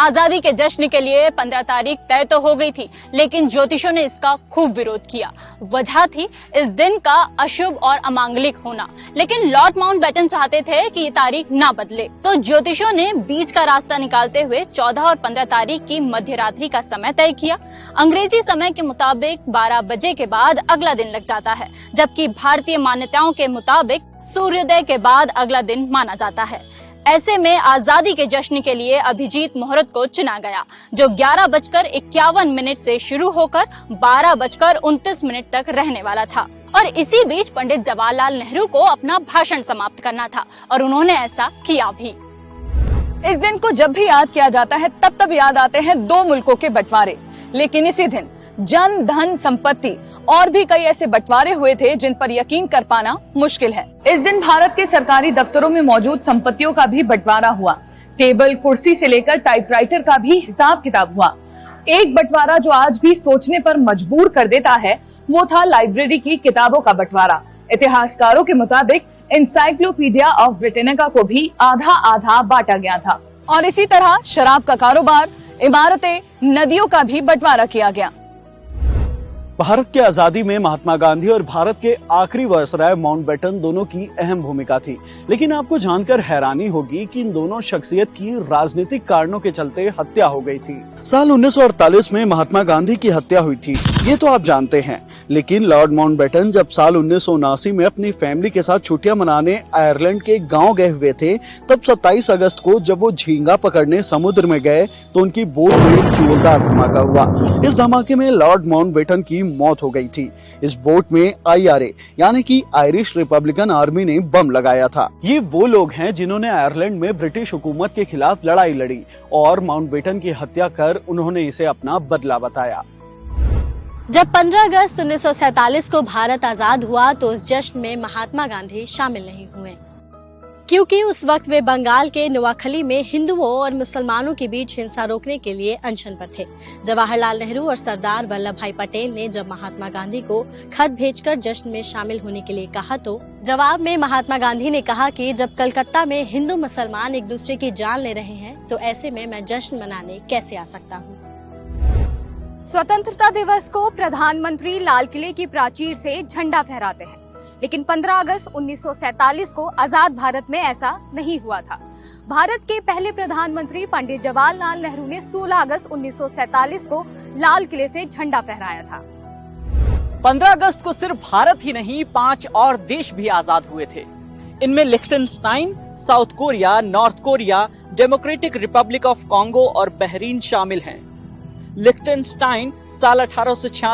आजादी के जश्न के लिए 15 तारीख तय तो हो गई थी, लेकिन ज्योतिषों ने इसका खूब विरोध किया। वजह थी इस दिन का अशुभ और अमांगलिक होना, लेकिन लॉर्ड माउंटबेटन चाहते थे कि ये तारीख ना बदले, तो ज्योतिषों ने बीच का रास्ता निकालते हुए 14 और 15 तारीख की मध्य रात्रि का समय तय किया। अंग्रेजी समय के मुताबिक 12 बजे के बाद अगला दिन लग जाता है, जबकि भारतीय मान्यताओं के मुताबिक सूर्योदय के बाद अगला दिन माना जाता है। ऐसे में आजादी के जश्न के लिए अभिजीत मुहूर्त को चुना गया, जो 11:51 से शुरू होकर 12:29 तक रहने वाला था। और इसी बीच पंडित जवाहरलाल नेहरू को अपना भाषण समाप्त करना था, और उन्होंने ऐसा किया भी। इस दिन को जब भी याद किया जाता है तब याद आते हैं दो मुल्कों के बंटवारे, लेकिन इसी दिन जन धन संपत्ति और भी कई ऐसे बंटवारे हुए थे जिन पर यकीन कर पाना मुश्किल है। इस दिन भारत के सरकारी दफ्तरों में मौजूद संपत्तियों का भी बंटवारा हुआ। टेबल कुर्सी से लेकर टाइपराइटर का भी हिसाब किताब हुआ। एक बंटवारा जो आज भी सोचने पर मजबूर कर देता है वो था लाइब्रेरी की किताबों का बंटवारा। इतिहासकारों के मुताबिक एनसाइक्लोपीडिया ऑफ ब्रिटेनिका को भी आधा आधा बांटा गया था। और इसी तरह शराब का कारोबार, इमारतें, नदियों का भी बंटवारा किया गया। भारत की आजादी में महात्मा गांधी और भारत के आखिरी वायसराय माउंटबेटन दोनों की अहम भूमिका थी, लेकिन आपको जानकर हैरानी होगी कि इन दोनों शख्सियत की राजनीतिक कारणों के चलते हत्या हो गई थी। साल 1948 में महात्मा गांधी की हत्या हुई थी, ये तो आप जानते हैं, लेकिन लॉर्ड माउंटबेटन जब साल 1979 में अपनी फैमिली के साथ छुट्टियां मनाने आयरलैंड के गांव गए हुए थे, तब 27 अगस्त को जब वो झींगा पकड़ने समुद्र में गए तो उनकी बोट में एक जोरदार धमाका हुआ। इस धमाके में लॉर्ड माउंटबेटन की मौत हो गई थी। इस बोट में IRA यानी कि आयरिश रिपब्लिकन आर्मी ने बम लगाया था। ये वो लोग हैं जिन्होंने आयरलैंड में ब्रिटिश हुकूमत के खिलाफ लड़ाई लड़ी और माउंटबेटन की हत्या कर उन्होंने इसे अपना बदला बताया। जब 15 अगस्त 1947 को भारत आजाद हुआ तो उस जश्न में महात्मा गांधी शामिल नहीं हुए, क्योंकि उस वक्त वे बंगाल के नोआखली में हिंदुओं और मुसलमानों के बीच हिंसा रोकने के लिए अनशन पर थे। जवाहरलाल नेहरू और सरदार वल्लभ भाई पटेल ने जब महात्मा गांधी को खत भेजकर जश्न में शामिल होने के लिए कहा तो जवाब में महात्मा गांधी ने कहा कि जब कलकत्ता में हिंदू मुसलमान एक दूसरे की जान ले रहे हैं तो ऐसे में मैं जश्न मनाने कैसे आ सकता हूँ। स्वतंत्रता दिवस को प्रधानमंत्री लाल किले की प्राचीर से झंडा फहराते हैं, लेकिन 15 अगस्त 1947 को आजाद भारत में ऐसा नहीं हुआ था। भारत के पहले प्रधानमंत्री पंडित जवाहरलाल नेहरू ने 16 अगस्त 1947 को लाल किले से झंडा फहराया था। 15 अगस्त को सिर्फ भारत ही नहीं 5 और देश भी आजाद हुए थे। इनमें Liechtenstein, South Korea, North Korea, Democratic Republic of Congo और बहरीन शामिल हैं। लिechtenstein साल 1886